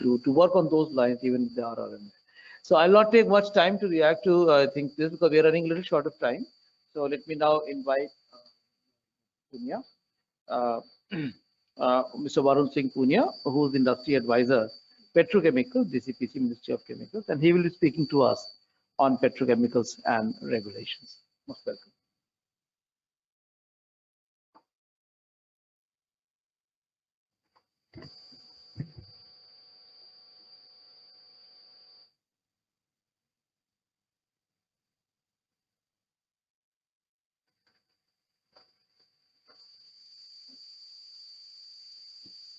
to work on those lines, even if they are RMA. So I'll not take much time to react to I think this because we are running a little short of time. So let me now invite Poonia, uh, Mr. Varun Singh Poonia, who is industry advisor, Petrochemical, DCPC, Ministry of Chemicals, and he will be speaking to us on petrochemicals and regulations. Most welcome.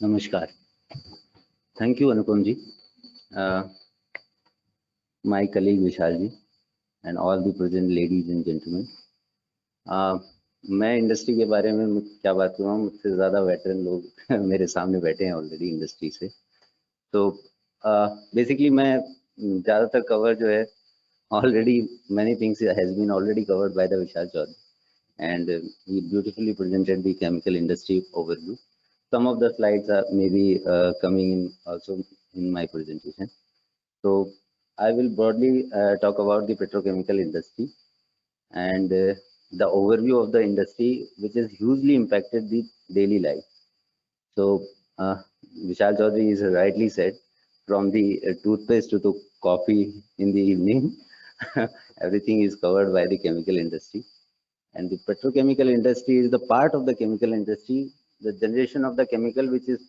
Namaskar. Thank you, Anupam ji, uh, my colleague Vishal ji, and all the present ladies and gentlemen. मैं industry के बारे में क्या बात करूँ, मुझसे ज़्यादा veteran लोग मेरे सामने बैठे हैं ऑलरेडी इंडस्ट्री से. तो बेसिकली मैं ज़्यादातर कवर जो है already many things has been already covered by the Vishal Chaudhary, and he beautifully presented the chemical industry overview. Some of the slides are maybe coming in also in my presentation. So I will broadly talk about the petrochemical industry and the overview of the industry, which has hugely impacted the daily life. So Vishal Chaudhary is rightly said, from the toothpaste to the coffee in the evening, everything is covered by the chemical industry. And the petrochemical industry is the part of the chemical industry, the generation of the chemical, which is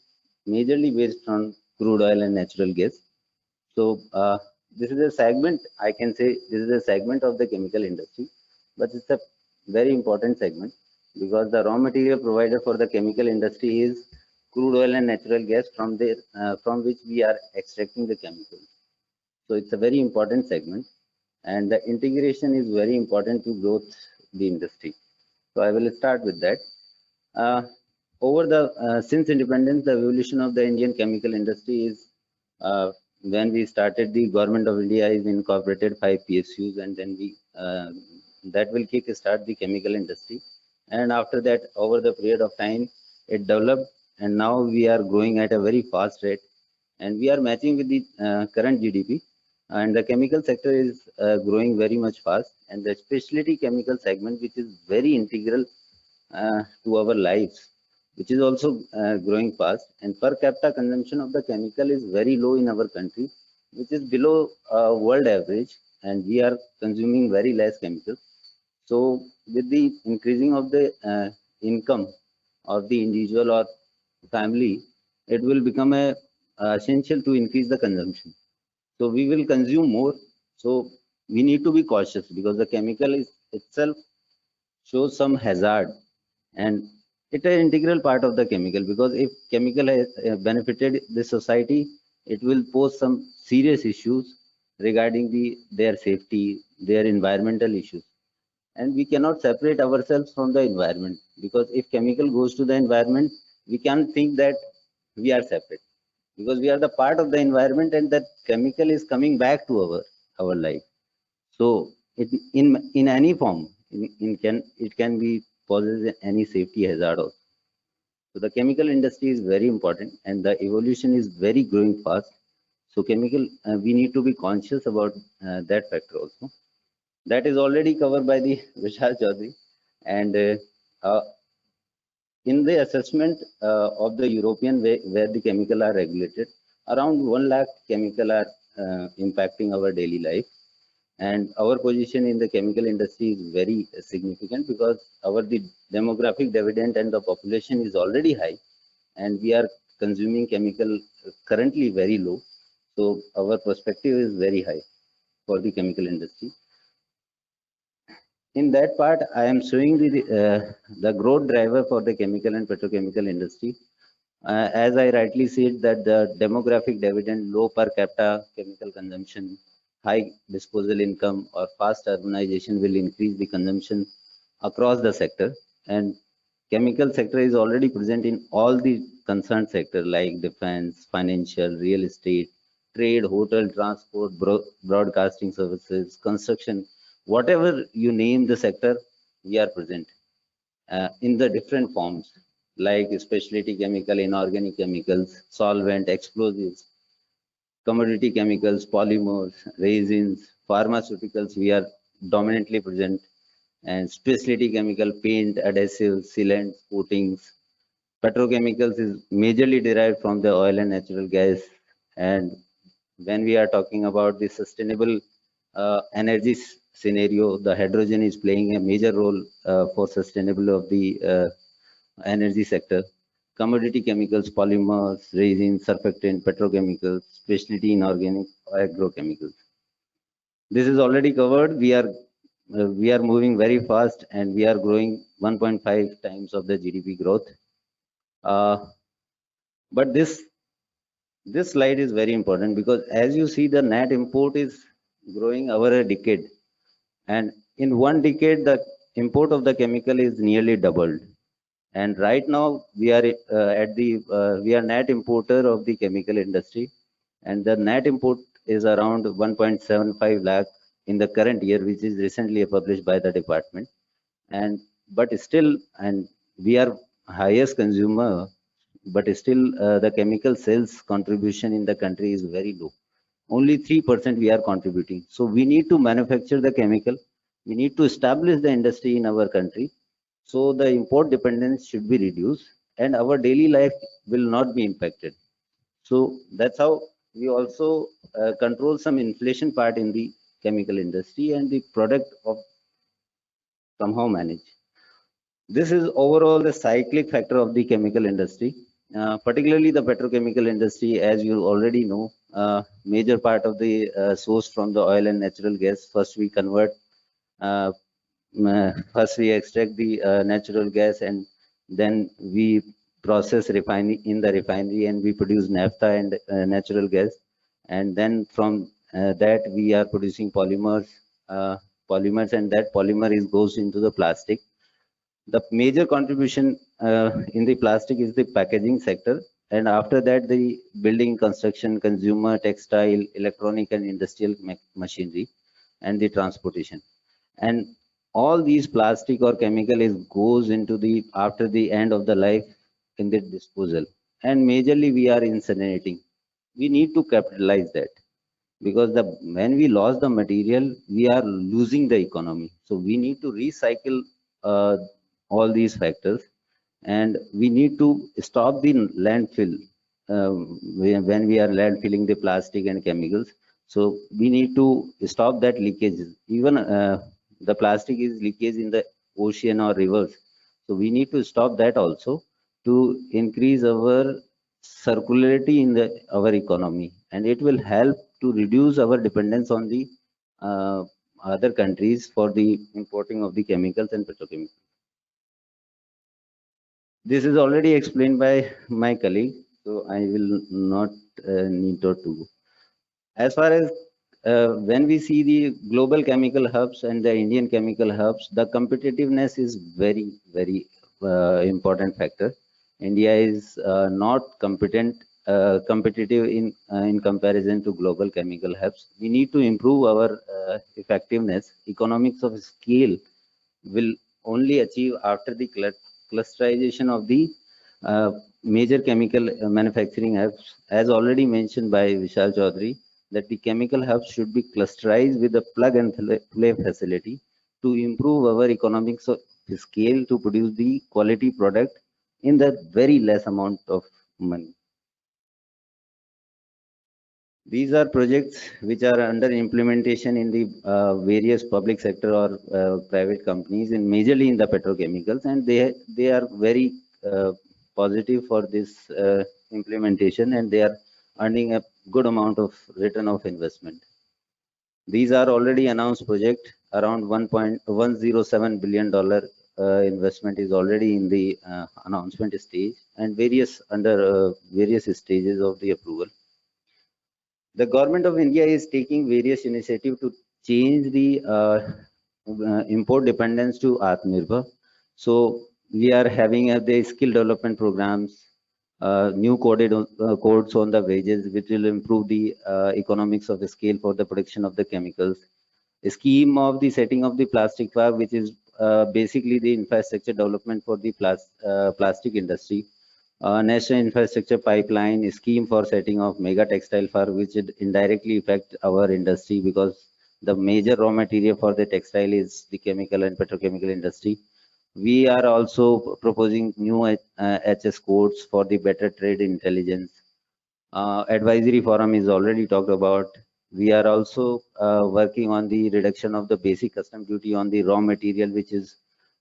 majorly based on crude oil and natural gas. So this is a segment, I can say this is a segment of the chemical industry, but it's a very important segment because the raw material provider for the chemical industry is crude oil and natural gas from which we are extracting the chemicals. So it's a very important segment, and the integration is very important to growth the industry. So I will start with that. Over the since independence, the evolution of the Indian chemical industry is when we started, the government of India is incorporated 5 PSUs, and then we that will kick start the chemical industry. And after that, over the period of time, it developed, and now we are growing at a very fast rate, and we are matching with the current GDP. And the chemical sector is growing very much fast, and the specialty chemical segment, which is very integral to our lives, which is also growing fast. And per capita consumption of the chemical is very low in our country, which is below world average, and we are consuming very less chemicals. So with the increasing of the income of the individual or family, it will become a essential to increase the consumption. So we will consume more. So we need to be cautious because the chemical is itself shows some hazard, and it's an integral part of the chemical, because if chemical has benefited the society, it will pose some serious issues regarding their safety, their environmental issues. And we cannot separate ourselves from the environment, because if chemical goes to the environment, we can think that we are separate, because we are the part of the environment, and that chemical is coming back to our life. So in any form, it can be poses any safety hazard also. So the chemical industry is very important, and the evolution is very growing fast. So chemical, we need to be conscious about that factor also. That is already covered by the Vishal Chaudhary. And in the assessment of the European way, where the chemical are regulated, around 1 lakh chemical are impacting our daily life. And our position in the chemical industry is very significant, because the demographic dividend and the population is already high, and we are consuming chemical currently very low. So our perspective is very high for the chemical industry. In that part, I am showing the growth driver for the chemical and petrochemical industry. As I rightly said, that the demographic dividend, low per capita chemical consumption, high disposable income, or fast urbanization will increase the consumption across the sector. And chemical sector is already present in all the concerned sector like defense, financial, real estate, trade, hotel, transport, broadcasting services, construction, whatever you name the sector, we are present in the different forms like specialty chemical, inorganic chemicals, solvent, explosives. commodity chemicals, polymers, resins, pharmaceuticals, we are dominantly present, and specialty chemical, paint, adhesives, sealants, coatings. Petrochemicals is majorly derived from the oil and natural gas. And when we are talking about the sustainable energy scenario, the hydrogen is playing a major role for sustainable of the energy sector. Commodity chemicals, polymers, resins, surfactant, petrochemicals, specialty inorganic, agrochemicals. This is already covered. We are moving very fast, and we are growing 1.5 times of the GDP growth. Uh, but this slide is very important because as you see, the net import is growing over a decade, and in one decade, the import of the chemical is nearly doubled. And right now, we are net importer of the chemical industry, and the net import is around 1.75 lakh in the current year, which is recently published by the department. And but still, and we are highest consumer, but still the chemical sales contribution in the country is very low. Only 3% we are contributing. So we need to manufacture the chemical. We need to establish the industry in our country. So the import dependence should be reduced, and our daily life will not be impacted. So that's how we also control some inflation part in the chemical industry, and the product of somehow manage. This is overall the cyclic factor of the chemical industry, particularly the petrochemical industry. As you already know, major part of the source from the oil and natural gas. Uh, First we extract the natural gas, and then we process refining in the refinery, and we produce naphtha and natural gas. And then from that we are producing uh, polymers, and that polymer is goes into the plastic. The major contribution in the plastic is the packaging sector, and after that the building, construction, consumer, textile, electronic and industrial machinery, and the transportation. And all these plastic or chemical is goes into the after the end of the life in the disposal, and majorly we are incinerating. We need to capitalize that, because the when we lost the material, we are losing the economy. So we need to recycle uh, all these factors, and we need to stop the landfill when we are landfilling the plastic and chemicals. So we need to stop that leakage. Even the plastic is leakage in the ocean or rivers, so we need to stop that also, to increase our circularity in our economy, and it will help to reduce our dependence on the uh, other countries for the importing of the chemicals and petrochemicals. This is already explained by my colleague, so I will not need to go. As far as when we see the global chemical hubs and the Indian chemical hubs, the competitiveness is very, very important factor. India is not competitive in comparison to global chemical hubs. We need to improve our effectiveness. Economics of scale will only achieve after the clusterization of the major chemical manufacturing hubs, as already mentioned by Vishal Chaudhary, that the chemical hubs should be clusterized with a plug and play facility to improve our economics of scale to produce the quality product in the very less amount of money. These are projects which are under implementation in the various public sector or private companies, and majorly in the petrochemicals, and they are very positive for this implementation, and they are earning a good amount of return of investment. These are already announced project. Around $1.107 billion investment is already in the announcement stage, and various stages of the approval. The government of India is taking various initiatives to change the import dependence to Atmanirbhar. So we are having the skill development programs, new codes on the wages, which will improve the economics of the scale for the production of the chemicals. A scheme of the setting of the plastic park, which is basically the infrastructure development for the plastic industry. national infrastructure pipeline scheme for setting of mega textile park, which would indirectly affect our industry because the major raw material for the textile is the chemical and petrochemical industry. We are also proposing new HS codes for the better trade intelligence. Advisory forum is already talked about. We are also working on the reduction of the basic custom duty on the raw material, which is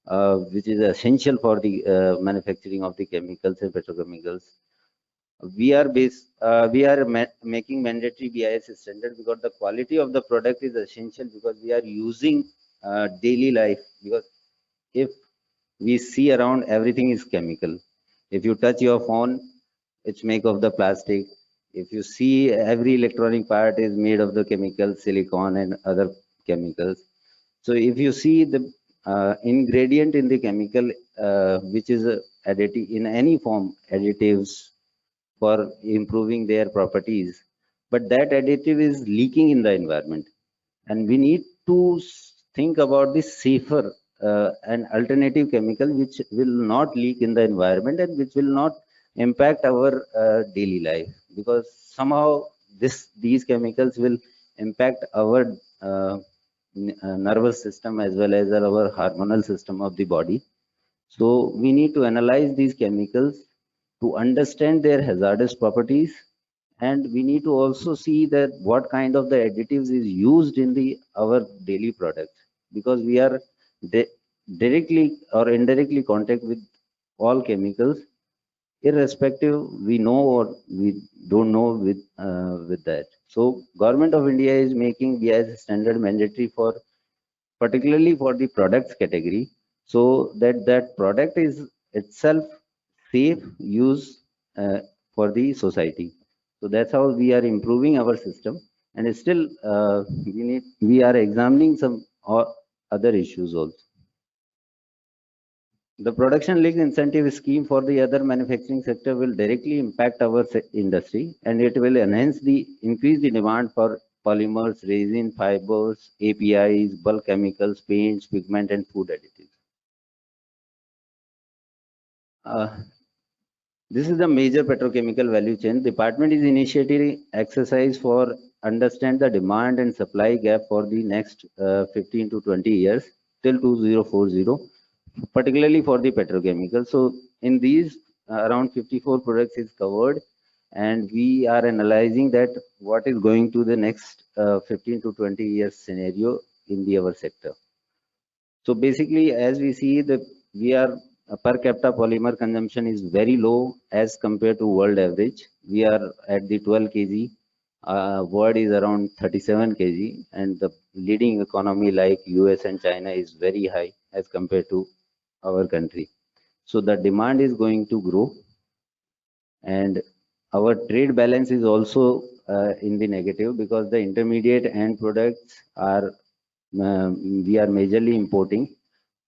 essential for the manufacturing of the chemicals and petrochemicals. We are making mandatory BIS standard because the quality of the product is essential because we are using daily life. Because if we see around, everything is chemical. If you touch your phone, it's made of the plastic. If you see, every electronic part is made of the chemical, silicon and other chemicals. So if you see the ingredient in the chemical, which is additive in any form, additives for improving their properties, but that additive is leaking in the environment, and we need to think about the safer and alternative chemical which will not leak in the environment and which will not impact our daily life, because somehow these chemicals will impact our nervous system as well as our hormonal system of the body. So we need to analyze these chemicals to understand their hazardous properties, and we need to also see that what kind of the additives is used in the our daily products, because we are di directly or indirectly contact with all chemicals, irrespective we know or we don't know with that. So government of India is making BIS standard mandatory for particularly for the products category, so that that product is itself safe use for the society. So that's how we are improving our system, and still we are examining some other issues also. The production link incentive scheme for the other manufacturing sector will directly impact our industry, and it will increase the demand for polymers, resin, fibers, APIs, bulk chemicals, paints, pigment, and food additives. Uh, this is the major petrochemical value chain. Department is initiating exercise for understand the demand and supply gap for the next 15 to 20 years till 2040, particularly for the petrochemical. So in these, around 54 products is covered, and we are analyzing that what is going to the next 15 to 20 years scenario in the our sector. So basically, as we see that we are per capita polymer consumption is very low as compared to world average. We are at the 12 kg. World is around 37 kg, and the leading economy like US and China is very high as compared to our country. So the demand is going to grow, and our trade balance is also in the negative because the intermediate end products are we are majorly importing.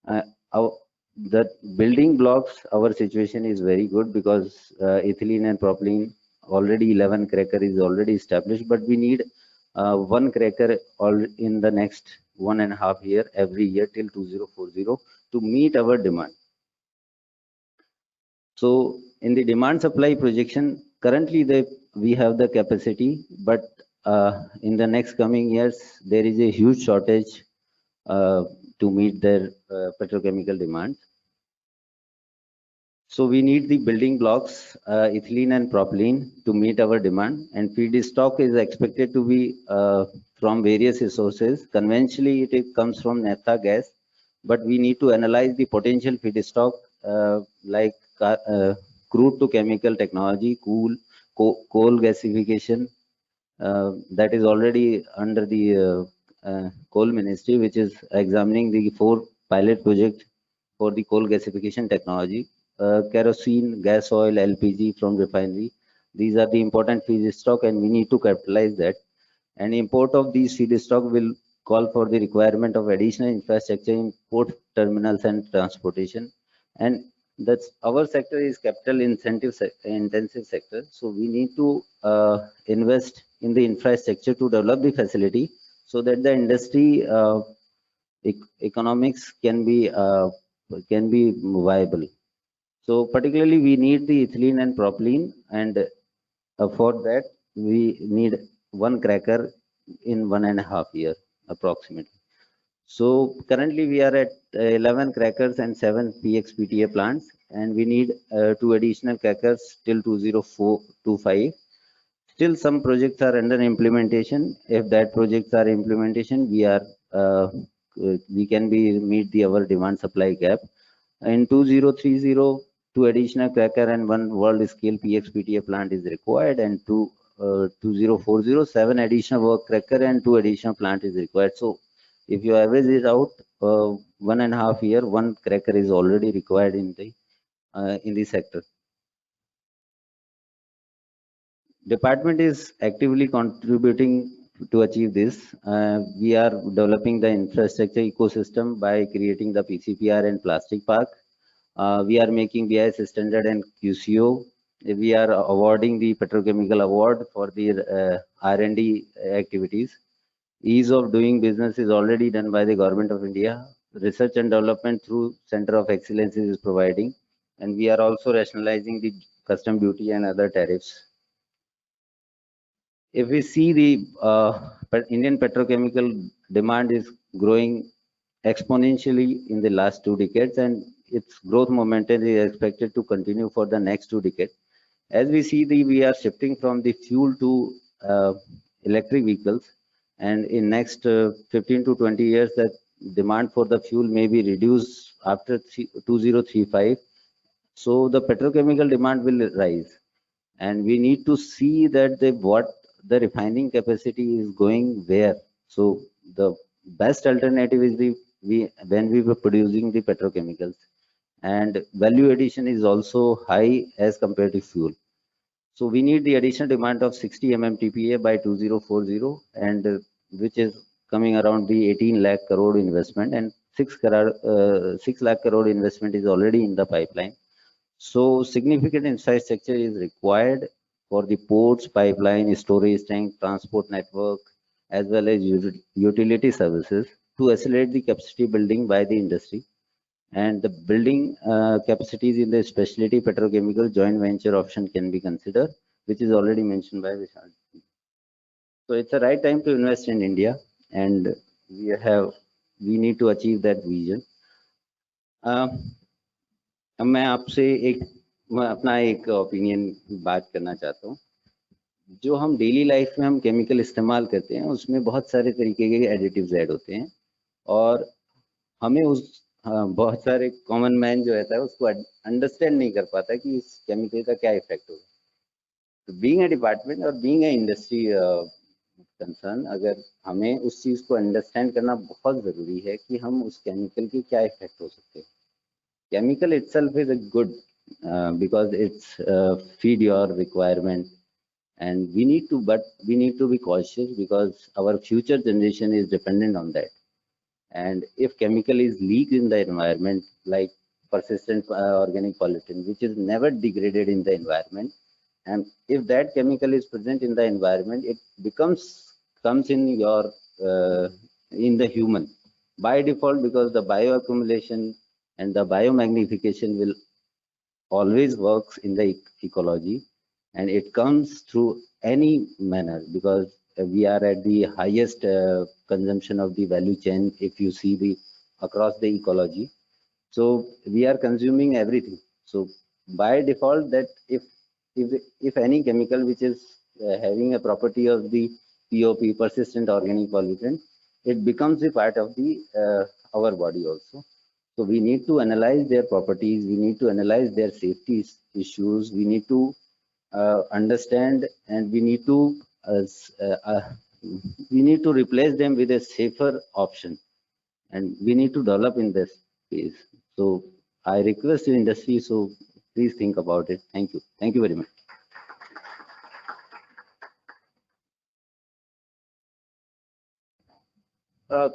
Uh, our, the building blocks, our situation is very good because ethylene and propylene already 11 cracker is already established, but we need one cracker all in the next 1.5 year every year till 2040 to meet our demand. So in the demand supply projection, currently we have the capacity, but in the next coming years, there is a huge shortage to meet their petrochemical demand. So we need the building blocks, ethylene and propylene to meet our demand, and feedstock is expected to be from various sources. Conventionally, it comes from naphtha gas, but we need to analyze the potential feedstock like crude to chemical technology, coal gasification, that is already under the coal ministry, which is examining the 4 pilot project for the coal gasification technology. Kerosene, gas oil, LPG from refinery. These are the important feedstock, and we need to capitalize that. And import of these feedstock will call for the requirement of additional infrastructure in port terminals and transportation. And that's our sector is capital intensive sector. So we need to invest in the infrastructure to develop the facility so that the industry economics can be viable. So particularly we need the ethylene and propylene, and for that we need one cracker in 1.5 year approximately. So currently we are at 11 crackers and 7 PX-PTA plants, and we need 2 additional crackers till 2025. Still, some projects are under implementation. If that projects are implementation, we can be meet the our demand supply gap. In 2030, 2 additional cracker and 1 world scale PX-PTA plant is required, and 2040, 7 additional work cracker and 2 additional plant is required. So, if you average it out, 1.5 year, one cracker is already required in the sector. Department is actively contributing to achieve this. We are developing the infrastructure ecosystem by creating the PCPR and plastic park. We are making BIS standard and QCO. We are awarding the Petrochemical Award for the R&D activities. Ease of doing business is already done by the Government of India. Research and development through Center of Excellence is providing. And we are also rationalizing the custom duty and other tariffs. If we see the Indian petrochemical demand is growing exponentially in the last 2 decades, and its growth momentum is expected to continue for the next 2 decades. As we see, we are shifting from the fuel to electric vehicles, and in next 15 to 20 years, that demand for the fuel may be reduced after 2035. So the petrochemical demand will rise, and we need to see that what the refining capacity is going where. So the best alternative is when we were producing the petrochemicals, and value addition is also high as compared to fuel. So we need the additional demand of 60 mmtpa by 2040, and which is coming around the 18 lakh crore investment, and 6 lakh crore investment is already in the pipeline. So significant infrastructure is required for the ports, pipeline, storage tank, transport network, as well as utility services to accelerate the capacity building by the industry. And the building capacities in the specialty petrochemical joint venture option can be considered, which is already mentioned by Vishal. So it's the right time to invest in India, and we need to achieve that vision. अब मैं अपना एक opinion बात करना चाहता हूँ. जो हम डेली लाइफ में हम केमिकल इस्तेमाल करते हैं, उसमें बहुत सारे तरीके के एडिटिव्स ऐड होते हैं, और हमें बहुत सारे कॉमन मैन जो रहता है उसको अंडरस्टैंड नहीं कर पाता कि इस केमिकल का क्या इफेक्ट होगा. तो बीइंग अ डिपार्टमेंट और बीइंग अ इंडस्ट्री कंसर्न, अगर हमें उस चीज़ को अंडरस्टैंड करना बहुत ज़रूरी है कि हम उस केमिकल के क्या इफेक्ट हो सकते हैं. Chemical itself is a good because it's feed your requirement, and we need to be cautious because our future generation is dependent on that. And if chemical is leaked in the environment, like persistent organic pollutant, which is never degraded in the environment, and if that chemical is present in the environment, it comes in your in the human by default, because the bioaccumulation and the biomagnification will always works in the ecology, and it comes through any manner, because we are at the highest consumption of the value chain if you see the across the ecology. So we are consuming everything. So by default, that if any chemical which is having a property of the POP, persistent organic pollutant, it becomes a part of the our body also. So we need to analyze their properties, we need to analyze their safety issues, we need to understand, and we need to replace them with a safer option, and we need to develop in this space. So I request the industry, so please think about it. Thank you. Thank you very much.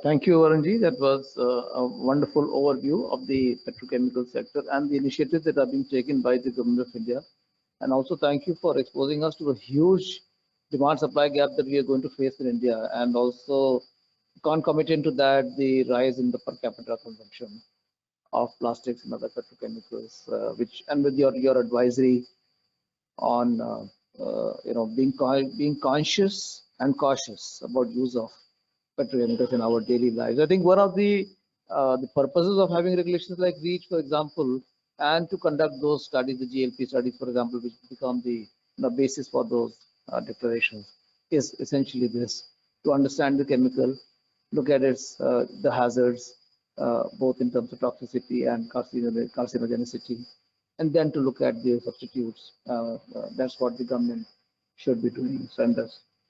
Thank you, Varunji. That was a wonderful overview of the petrochemical sector and the initiatives that are being taken by the Government of India. And also thank you for exposing us to a huge demand supply gap that we are going to face in India, and also concomitant to that, the rise in the per capita consumption. of plastics and other petrochemicals, which and with your advisory on being conscious and cautious about use of petrochemicals in our daily lives. I think one of the purposes of having regulations like REACH, for example, and to conduct those studies, the GLP studies, for example, which become the basis for those declarations, is essentially this: to understand the chemical, look at its the hazards, both in terms of toxicity and carcinogenicity, and then to look at the substitutes. That's what the government should be doing.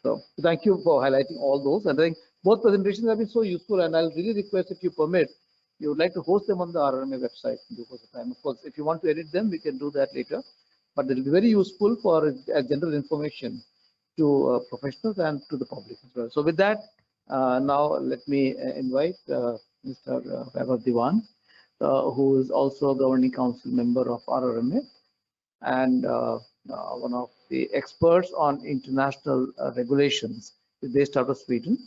So thank you for highlighting all those. And I think both presentations have been so useful, and I'll really request, if you permit, you would like to host them on the RRMA website in due course of time. Of course, if you want to edit them, we can do that later. But it will be very useful for general information to professionals and to the public as well. So with that, now let me invite Mr. Vaibhav Diwan, who is also a governing council member of RRMA and one of the experts on international regulations. He's based out of Sweden,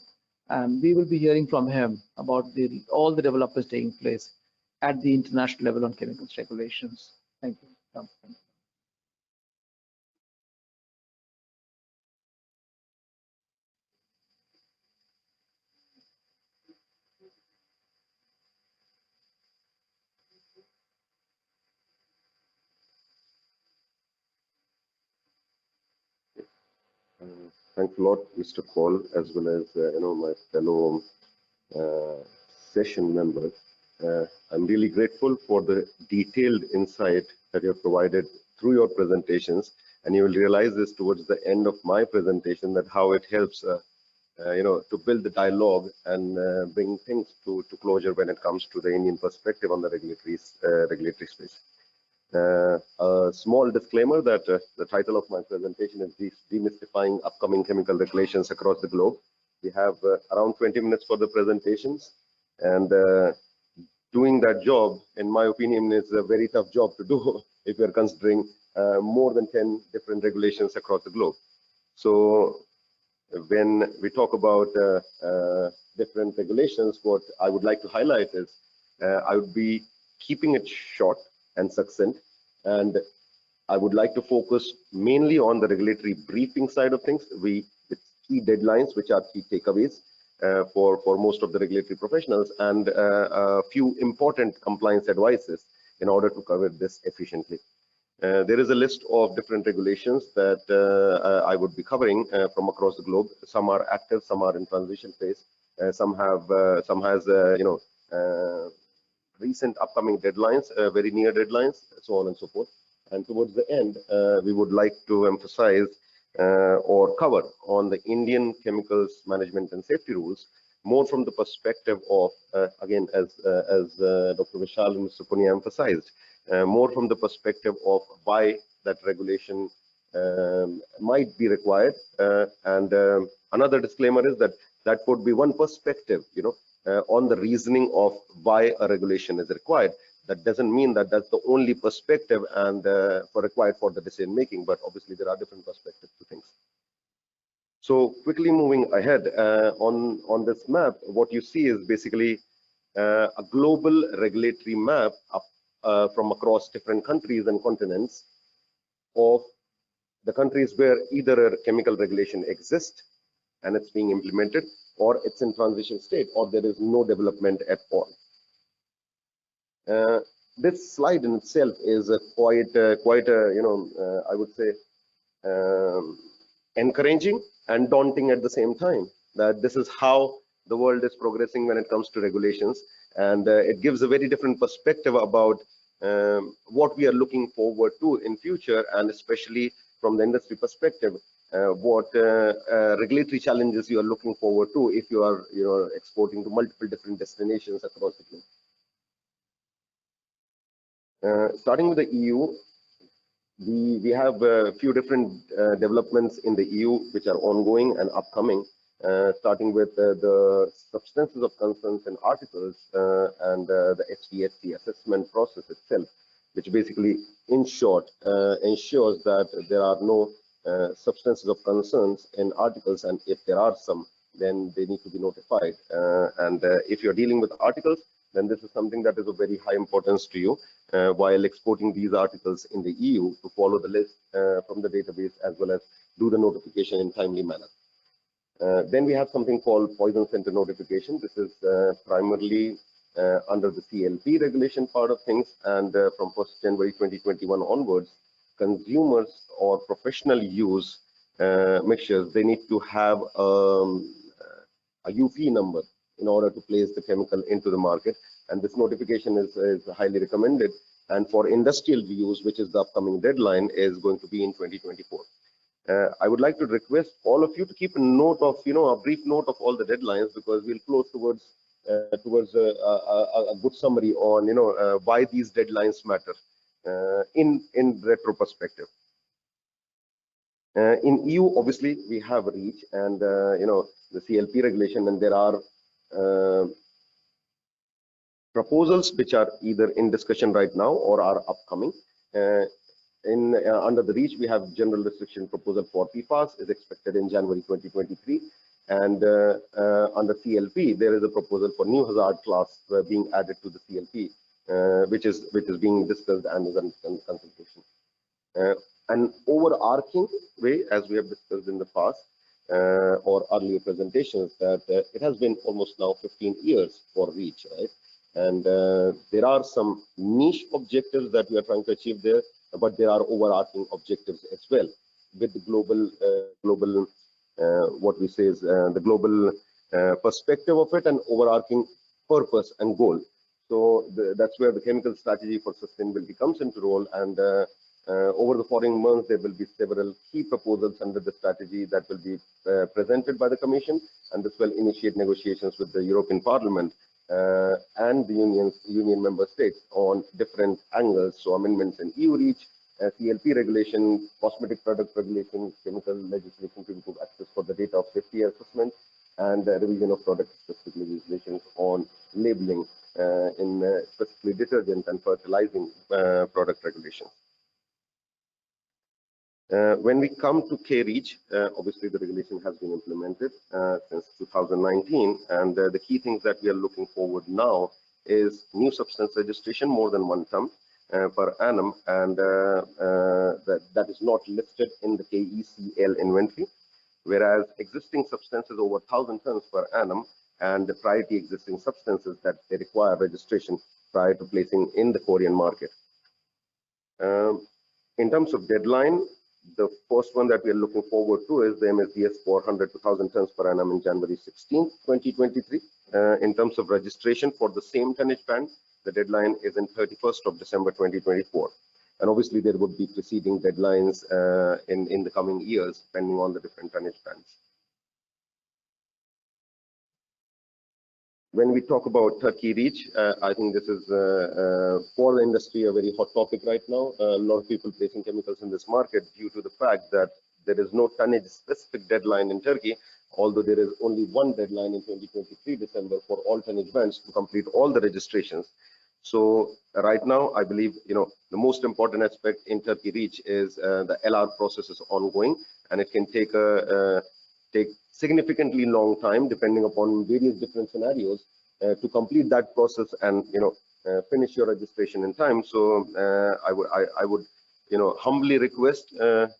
and we will be hearing from him about all the developments taking place at the international level on chemicals regulations. Thank you. Thanks a lot, Mr. Cole, as well as my fellow uh, session members. I'm really grateful for the detailed insight that you have provided through your presentations, and you will realize this towards the end of my presentation, that how it helps to build the dialogue and bring things to closure when it comes to the Indian perspective on the regulatory space. A small disclaimer that the title of my presentation is Demystifying Upcoming Chemical Regulations Across the Globe. We have around 20 minutes for the presentations, and doing that job, in my opinion, is a very tough job to do if you're considering more than 10 different regulations across the globe. So when we talk about different regulations, what I would like to highlight is I would be keeping it short and succinct, and I would like to focus mainly on the regulatory briefing side of things, with key deadlines, which are key takeaways for most of the regulatory professionals, and a few important compliance advices in order to cover this efficiently. There is a list of different regulations that I would be covering from across the globe. Some are active, some are in transition phase, some has recent upcoming deadlines, very near deadlines, so on and so forth. And towards the end, we would like to emphasize or cover on the Indian chemicals management and safety rules, more from the perspective of, again, as Dr. Vishal and Mr. Poonia emphasized, more from the perspective of why that regulation might be required. And another disclaimer is that that could be one perspective, on the reasoning of why a regulation is required. That doesn't mean that that's the only perspective and required for the decision making, but obviously there are different perspectives to things. So quickly moving ahead on this map, what you see is basically a global regulatory map from across different countries and continents of the countries where either a chemical regulation exists and it's being implemented, or it's in transition state, or there is no development at all. This slide in itself is quite I would say encouraging and daunting at the same time, that this is how the world is progressing when it comes to regulations, and it gives a very different perspective about what we are looking forward to in future, and especially from the industry perspective, what regulatory challenges you are looking forward to if you are exporting to multiple different destinations across the globe. Starting with the EU, we have a few different developments in the EU which are ongoing and upcoming, starting with the substances of concerns and articles and the HDSC assessment process itself, which basically, in short, ensures that there are no substances of concerns in articles, and if there are some, then they need to be notified. And if you're dealing with articles, then this is something that is of very high importance to you while exporting these articles in the EU to follow the list from the database as well as do the notification in timely manner. Then we have something called poison center notification. This is primarily under the CLP regulation part of things, and from 1st January 2021 onwards, consumers or professional use mixtures, they need to have a UP number in order to place the chemical into the market, and this notification is highly recommended. And for industrial use, which is the upcoming deadline, is going to be in 2024. I would like to request all of you to keep a note of, a brief note of all the deadlines, because we'll close towards a good summary on, why these deadlines matter in retro perspective. In EU, obviously, we have REACH and, the CLP regulation, and there are proposals which are either in discussion right now or are upcoming. Under the REACH, we have general restriction proposal for PFAS is expected in January 2023, and under CLP there is a proposal for new hazard class being added to the CLP, which is being discussed and is under consultation. An overarching way, as we have discussed in the past or earlier presentations, that it has been almost now 15 years for REACH, right? And there are some niche objectives that we are trying to achieve there, but there are overarching objectives as well, with the global, what we say is the global perspective of it, and overarching purpose and goal. So that's where the chemical strategy for sustainability comes into role. And over the following months, there will be several key proposals under the strategy that will be presented by the Commission, and this will initiate negotiations with the European Parliament and the union member states on different angles. So amendments in EU REACH, CLP regulation, cosmetic product regulation, chemical legislation to improve access for the data of safety assessment, and revision of product specific legislation on labeling in specifically detergent and fertilizing product regulations. When we come to K-REACH, obviously the regulation has been implemented since 2019, and the key things that we are looking forward now is new substance registration more than 1 ton per annum, and that is not listed in the KECL inventory, whereas existing substances over 1,000 tons per annum and the priority existing substances that they require registration prior to placing in the Korean market. In terms of deadline, the first one that we are looking forward to is the MSDS 400 to 1,000 tons per annum in January 16, 2023. In terms of registration for the same tonnage band, the deadline is in 31st of December 2024. And obviously there would be preceding deadlines in the coming years, depending on the different tonnage bands. When we talk about Turkey REACH, I think this is for the industry a very hot topic right now. A lot of people placing chemicals in this market due to the fact that there is no tonnage specific deadline in Turkey, although there is only one deadline in 2023 December for all tonnage bands to complete all the registrations. So right now, I believe the most important aspect in Turkey REACH is the LR process is ongoing, and it can take significantly long time depending upon various different scenarios to complete that process and finish your registration in time. So I would humbly request,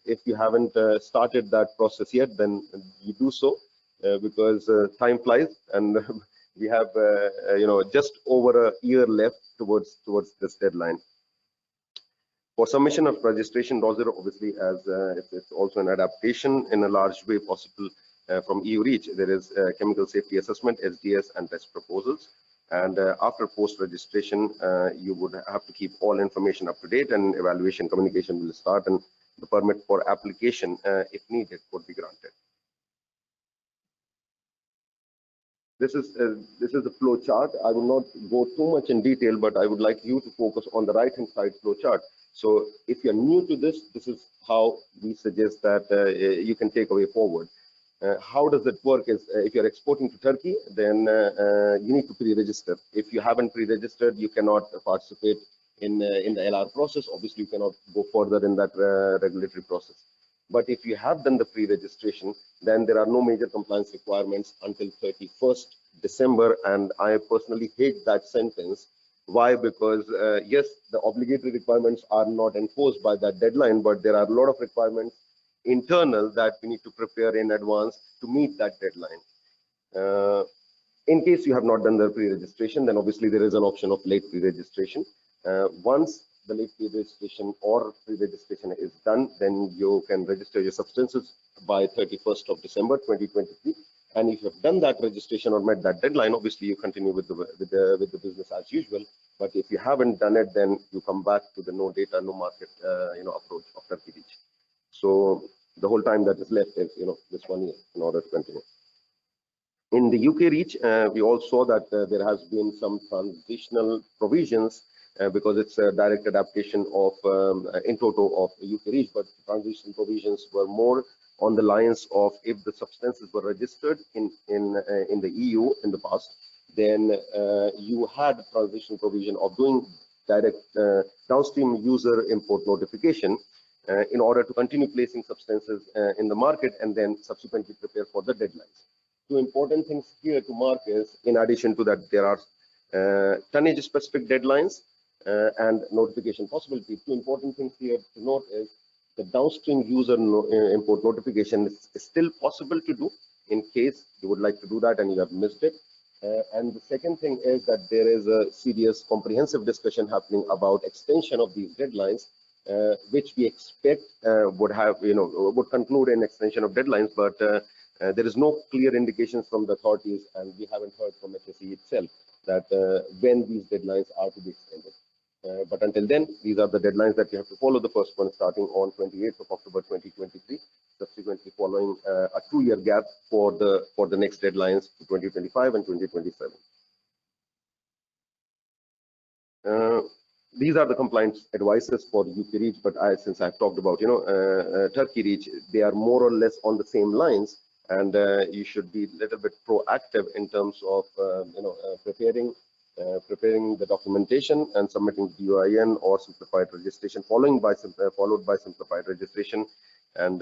if you haven't started that process yet, then you do so, because time flies, and we have just over a year left towards this deadline. For submission of registration dossier, obviously, as it's also an adaptation in a large way possible from EU REACH, there is chemical safety assessment, SDS, and test proposals. And after post-registration, you would have to keep all information up to date, and evaluation communication will start, and the permit for application, if needed, would be granted. This is the flow chart. I will not go too much in detail, but I would like you to focus on the right-hand side flow chart. So if you're new to this, this is how we suggest that you can take away forward. How does it work is, if you're exporting to Turkey, then you need to pre-register. If you haven't pre-registered, you cannot participate in the LR process. Obviously, you cannot go further in that regulatory process. But if you have done the pre-registration, then there are no major compliance requirements until 31st December, and I personally hate that sentence. Why? Because yes, the obligatory requirements are not enforced by that deadline, but there are a lot of requirements internal that we need to prepare in advance to meet that deadline. In case you have not done the pre-registration, then obviously there is an option of late pre-registration. Once the late pre-registration or pre-registration is done, then you can register your substances by 31st of December 2023. And if you have done that registration or met that deadline, obviously you continue with the business as usual. But if you haven't done it, then you come back to the no data, no market, approach of Turkey Reach. So the whole time that is left is, this 1 year in order to continue. In the UK Reach, we all saw that there has been some transitional provisions because it's a direct adaptation of in total of UK Reach, but transitional provisions were more on the lines of if the substances were registered in the EU in the past, then you had a transitional provision of doing direct downstream user import notification in order to continue placing substances in the market and then subsequently prepare for the deadlines. Two important things here to mark is, in addition to that, there are tonnage specific deadlines and notification possibility. Two important things here to note is the downstream user import notification is still possible to do in case you would like to do that and you have missed it. And the second thing is that there is a serious comprehensive discussion happening about extension of these deadlines, which we expect would conclude in extension of deadlines, but there is no clear indications from the authorities, and we haven't heard from HSE itself that when these deadlines are to be extended. But until then, these are the deadlines that you have to follow. The first one starting on 28th of October 2023, subsequently following a 2-year gap for the next deadlines to 2025 and 2027. These are the compliance advices for UK Reach, but since I've talked about Turkey Reach, they are more or less on the same lines, and you should be a little bit proactive in terms of preparing the documentation and submitting the UIN or simplified registration, followed by simplified registration, and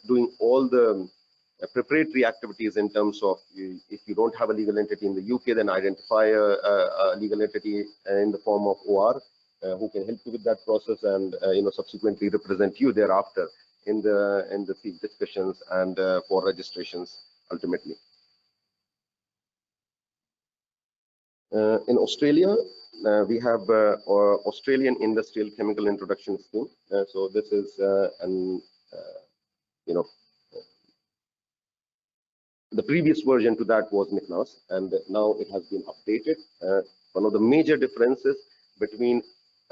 doing all the preparatory activities in terms of, if you don't have a legal entity in the UK, then identify a legal entity in the form of OR who can help you with that process and subsequently represent you thereafter in the discussions and for registrations ultimately. In Australia, we have Australian Industrial Chemical Introduction Scheme. So this is the previous version to that was NICNAS, and now it has been updated. One of the major differences between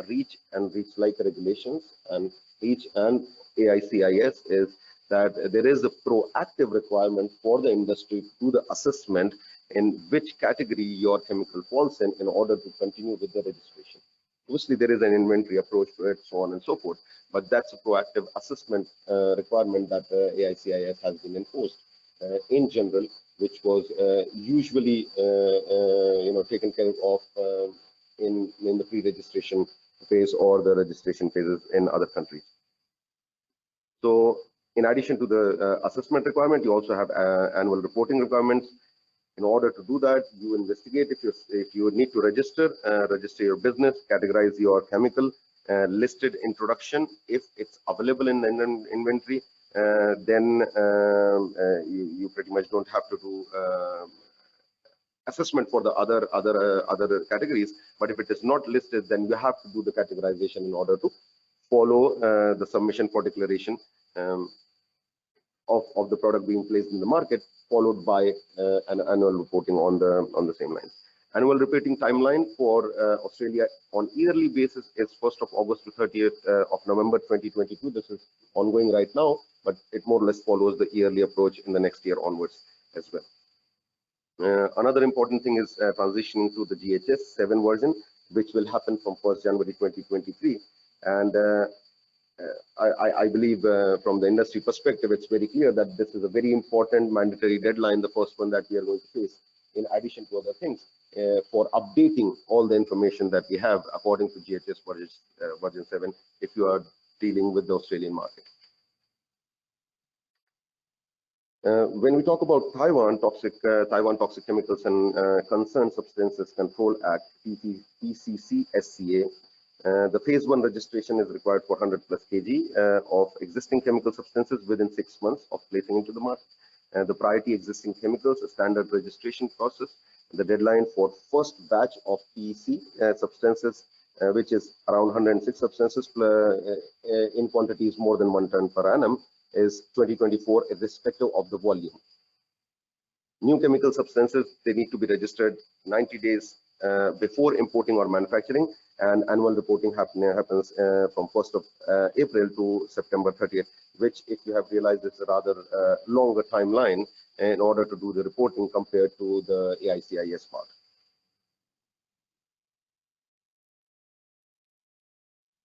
REACH and REACH-like regulations and REACH and AICIS is that there is a proactive requirement for the industry to do the assessment in which category your chemical falls in order to continue with the registration. Obviously, there is an inventory approach to it, so on and so forth, but that's a proactive assessment requirement that AICIS has been enforced in general, which was usually taken care of in the pre-registration phase or the registration phases in other countries. So in addition to the assessment requirement, you also have annual reporting requirements. In order to do that, you investigate if you need to register your business, categorize your chemical, listed in production. If it's available in inventory, then you pretty much don't have to do assessment for the other categories. But if it is not listed, then you have to do the categorization in order to follow the submission for declaration of the product being placed in the market, followed by an annual reporting on the same lines. Annual reporting timeline for Australia on yearly basis is 1st of August to 30th of November 2022. This is ongoing right now, but it more or less follows the yearly approach in the next year onwards as well. Another important thing is transitioning to the GHS 7 version, which will happen from 1st January 2023. And I believe from the industry perspective, it's very clear that this is a very important mandatory deadline, the first one that we are going to face, in addition to other things, for updating all the information that we have according to GHS version 7, if you are dealing with the Australian market. When we talk about Taiwan Toxic Chemicals and Concerned Substances Control Act, TCCSCA, the phase 1 registration is required for 100 plus kg of existing chemical substances within 6 months of placing into the market. The priority existing chemicals, a standard registration process. The deadline for first batch of PEC substances, which is around 106 substances in quantities more than 1 ton per annum, is 2024, irrespective of the volume. New chemical substances, they need to be registered 90 days before importing or manufacturing, and annual reporting happens from 1st of April to September 30th, which, if you have realized, is a rather longer timeline in order to do the reporting compared to the AICIS part.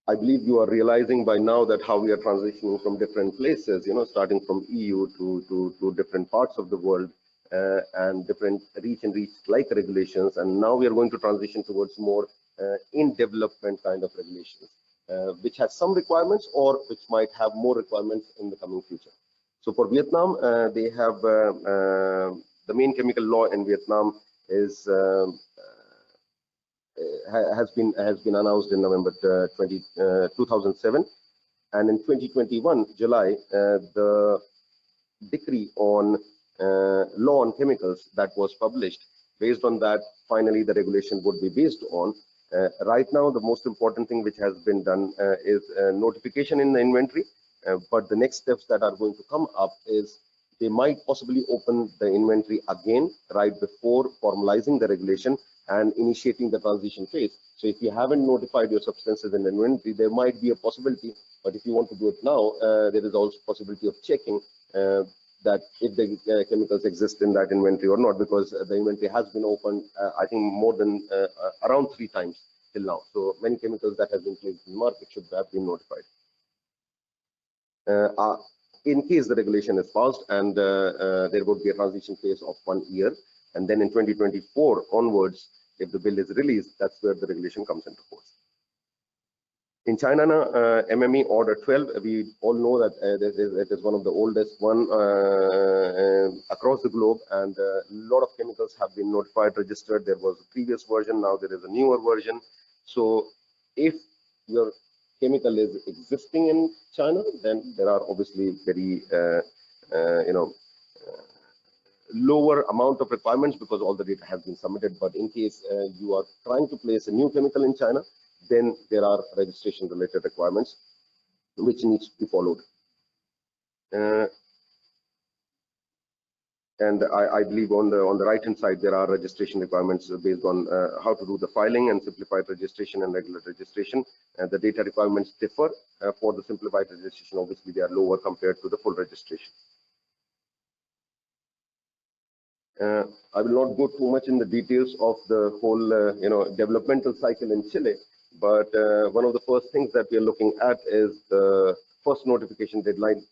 I believe you are realizing by now that how we are transitioning from different places, starting from EU to different parts of the world and different reach like regulations. And now we are going to transition towards more in development kind of regulations, which has some requirements or which might have more requirements in the coming future. So for Vietnam, they have the main chemical law in Vietnam is has been announced in November 2007, and in 2021 July the decree on law on chemicals that was published. Based on that, finally the regulation would be based on. Right now, the most important thing which has been done is notification in the inventory, but the next steps that are going to come up is they might possibly open the inventory again right before formalizing the regulation and initiating the transition phase. So if you haven't notified your substances in inventory, there might be a possibility, but if you want to do it now, there is also possibility of checking that if the chemicals exist in that inventory or not, because the inventory has been opened, I think more than around 3 times till now. So many chemicals that have been placed in the market should have been notified. In case the regulation is passed, and there would be a transition phase of 1 year, and then in 2024 onwards, if the bill is released, that's where the regulation comes into force. In China, MME Order 12, we all know that it is one of the oldest one across the globe, and a lot of chemicals have been notified, registered. There was a previous version, now there is a newer version. So if your chemical is existing in China, then there are obviously very lower amount of requirements because all the data has been submitted. But in case you are trying to place a new chemical in China, then there are registration related requirements which needs to be followed. And I believe on the right hand side there are registration requirements based on how to do the filing and simplified registration and regular registration. The data requirements differ for the simplified registration. Obviously, they are lower compared to the full registration. I will not go too much in the details of the whole developmental cycle in Chile, but one of the first things that we are looking at is the first notification deadline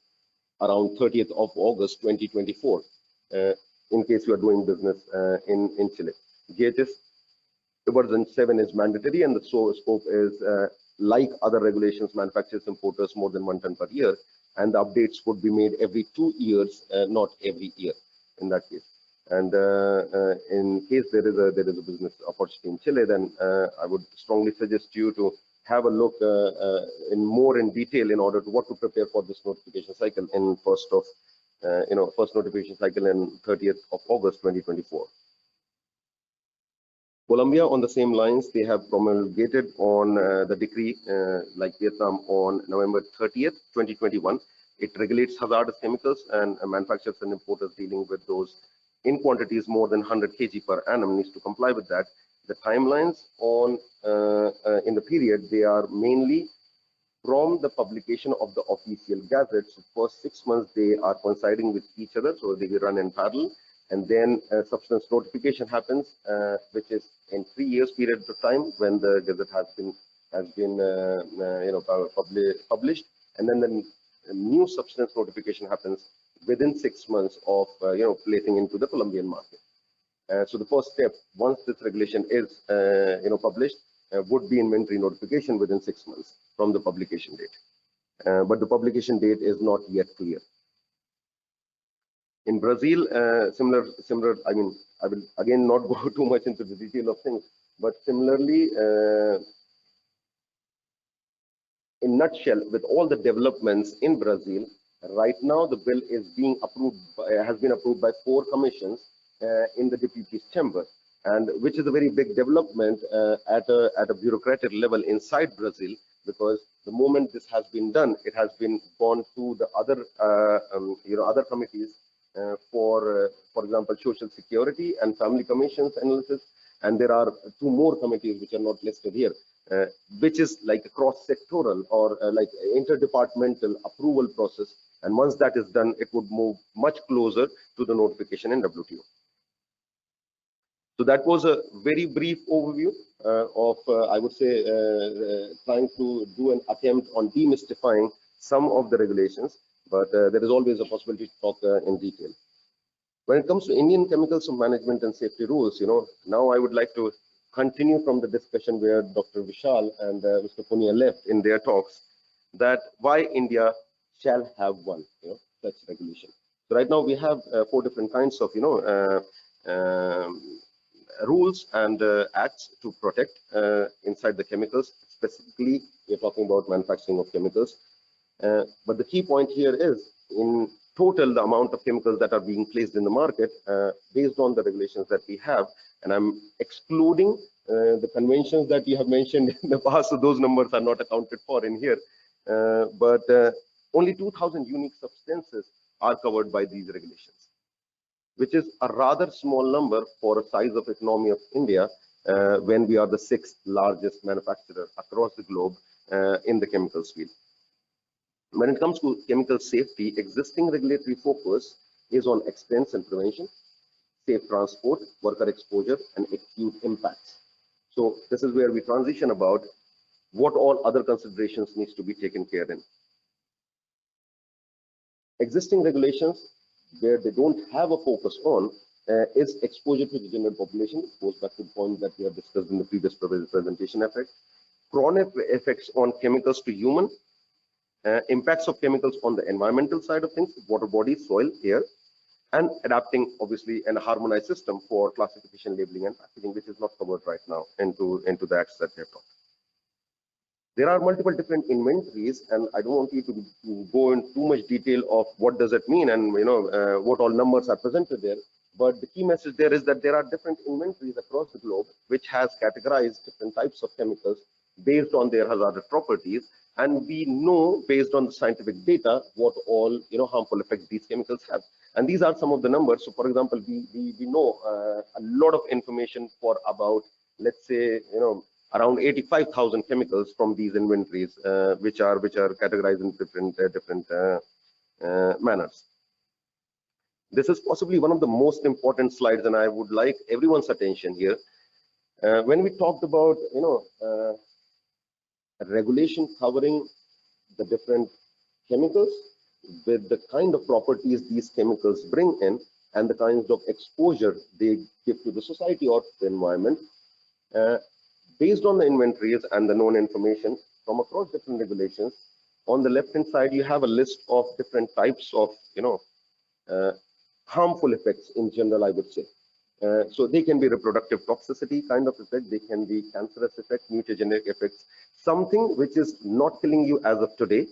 around 30th of August 2024. In case you are doing business in Chile. GHS version 7 is mandatory, and the scope is like other regulations, manufacturers, importers more than 1 ton per year, and the updates would be made every 2 years, not every year in that case. And in case there is a business opportunity in Chile, then I would strongly suggest you to have a look in detail in order to what to prepare for this notification cycle in first notification cycle in 30th of August 2024. Colombia, on the same lines, they have promulgated on the decree like Vietnam on November 30th 2021. It regulates hazardous chemicals, and manufacturers and importers dealing with those in quantities more than 100 kg per annum needs to comply with that. The timelines on in the period, they are mainly from the publication of the official gazette. So first 6 months they are coinciding with each other, so they will run in parallel, and then substance notification happens, which is in 3 years period of time when the gazette has been published, and then the new substance notification happens within 6 months of placing into the Colombian market. So the first step, once this regulation is published, would be inventory notification within 6 months from the publication date. But the publication date is not yet clear. In Brazil, similar. I mean, I will again not go too much into the detail of things, but similarly, in nutshell, with all the developments in Brazil, right now the bill is being approved, has been approved by 4 commissions in the deputies chamber, and which is a very big development at a bureaucratic level inside Brazil, because the moment this has been done, it has been gone to the other other committees for example, social security and family commissions analysis, and there are 2 more committees which are not listed here, uh, which is like a cross-sectoral or like interdepartmental approval process. And once that is done, it would move much closer to the notification in WTO. So that was a very brief overview of, I would say, trying to do an attempt on demystifying some of the regulations, but there is always a possibility to talk in detail. When it comes to Indian chemicals management and safety rules, now I would like to continue from the discussion where Dr. Vishal and Mr. Poonia left in their talks, that why India shall have one, such regulation. So right now we have 4 different kinds of, rules and acts to protect inside the chemicals. Specifically, we're talking about manufacturing of chemicals. But the key point here is, in total, the amount of chemicals that are being placed in the market based on the regulations that we have, and I'm excluding the conventions that you have mentioned in the past, so those numbers are not accounted for in here. But only 2,000 unique substances are covered by these regulations, which is a rather small number for a size of economy of India, when we are the 6th largest manufacturer across the globe in the chemicals field. When it comes to chemical safety, existing regulatory focus is on expense and prevention, safe transport, worker exposure, and acute impacts. So this is where we transition about what all other considerations needs to be taken care in. Existing regulations, where they don't have a focus on, is exposure to the general population. It goes back to the point that we have discussed in the previous presentation effect. Chronic effects on chemicals to human, impacts of chemicals on the environmental side of things, water bodies, soil, air, and adapting, obviously, an harmonized system for classification, labeling, and packaging, which is not covered right now into the acts that we have talked. There are multiple different inventories, and I don't want you to go in too much detail of what does it mean and what all numbers are presented there. But the key message there is that there are different inventories across the globe which has categorized different types of chemicals based on their hazardous properties, and we know based on the scientific data what all harmful effects these chemicals have. And these are some of the numbers. So, for example, we know a lot of information for about, let's say, around 85,000 chemicals from these inventories, which are categorized in different manners. This is possibly one of the most important slides, and I would like everyone's attention here. When we talked about regulation covering the different chemicals with the kind of properties these chemicals bring in and the kinds of exposure they give to the society or the environment, based on the inventories and the known information from across different regulations, on the left-hand side, you have a list of different types of, harmful effects in general, I would say. So they can be reproductive toxicity kind of effect, they can be cancerous effect, mutagenic effects, something which is not killing you as of today,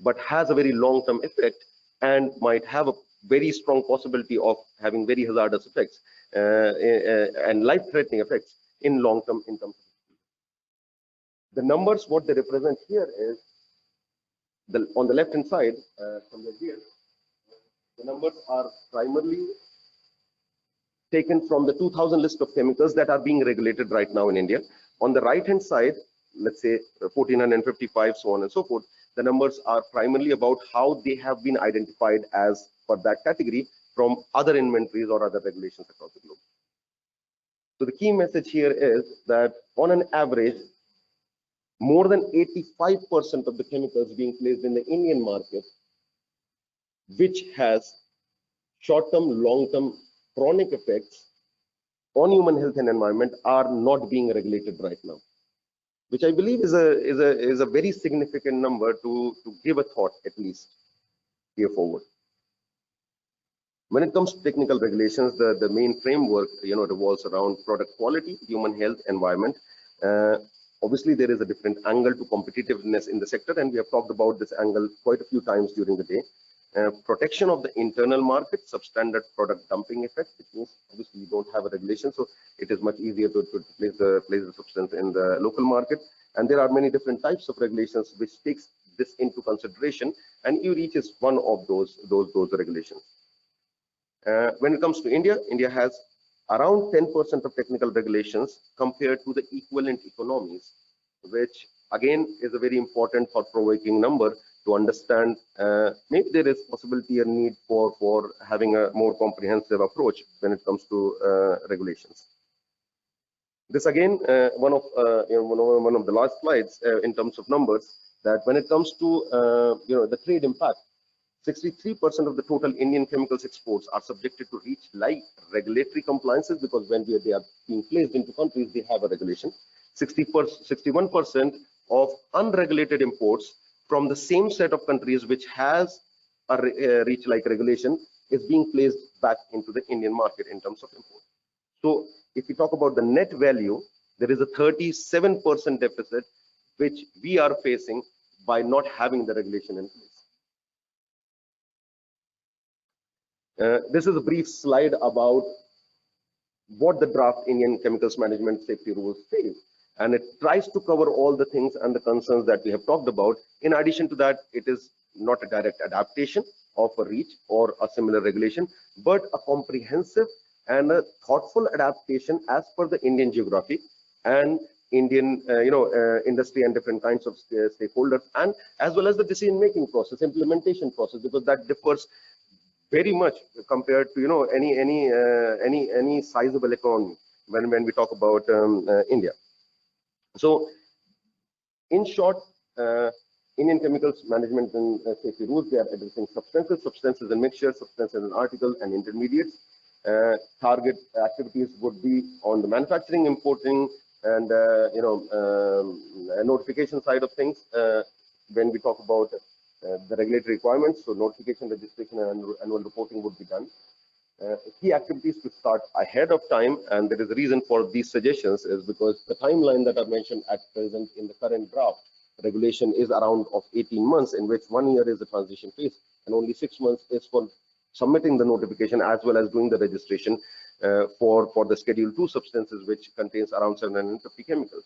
but has a very long-term effect and might have a very strong possibility of having very hazardous effects and life-threatening effects in long-term in terms of the numbers. What they represent here is on the left hand side, somewhere here, the numbers are primarily taken from the 2000 list of chemicals that are being regulated right now in India. On the right hand side, let's say 1455, so on and so forth, the numbers are primarily about how they have been identified as for that category from other inventories or other regulations across the globe. So the key message here is that on an average, more than 85% of the chemicals being placed in the Indian market, which has short-term, long-term chronic effects on human health and environment, are not being regulated right now, which I believe is a very significant number to give a thought, at least here forward. When it comes to technical regulations, the main framework, revolves around product quality, human health, environment. Uh, Obviously, there is a different angle to competitiveness in the sector, and we have talked about this angle quite a few times during the day. Protection of the internal market, substandard product dumping effect, which means obviously you don't have a regulation, so it is much easier to place the substance in the local market. And there are many different types of regulations which takes this into consideration, and e-reach is one of those regulations. When it comes to India, India has around 10% of technical regulations compared to the equivalent economies, which again is a very important thought-provoking number to understand. Maybe there is possibility or need for having a more comprehensive approach when it comes to regulations. This again, one of the last slides in terms of numbers, that when it comes to the trade impact, 63% of the total Indian chemicals exports are subjected to REACH like regulatory compliances, because when they are being placed into countries, they have a regulation. 61% of unregulated imports from the same set of countries which has a REACH like regulation is being placed back into the Indian market in terms of import. So if we talk about the net value, there is a 37% deficit which we are facing by not having the regulation in place. This is a brief slide about what the draft Indian Chemicals Management Safety Rules say, and it tries to cover all the things and the concerns that we have talked about. In addition to that, it is not a direct adaptation of a REACH or a similar regulation, but a comprehensive and a thoughtful adaptation as per the Indian geography and Indian industry and different kinds of stakeholders, and as well as the decision-making process, implementation process, because that differs very much compared to any sizable economy when we talk about India. So in short, Indian Chemicals Management and Safety Rules, they are addressing substances and mixtures, substances and articles and intermediates. Target activities would be on the manufacturing, importing, and notification side of things. When we talk about the regulatory requirements, so notification, registration, and annual reporting would be done. Key activities to start ahead of time, and there is a reason for these suggestions, is because the timeline that are mentioned at present in the current draft regulation is around of 18 months, in which 1 year is the transition phase, and only 6 months is for submitting the notification as well as doing the registration for the Schedule 2 substances, which contains around 750 chemicals.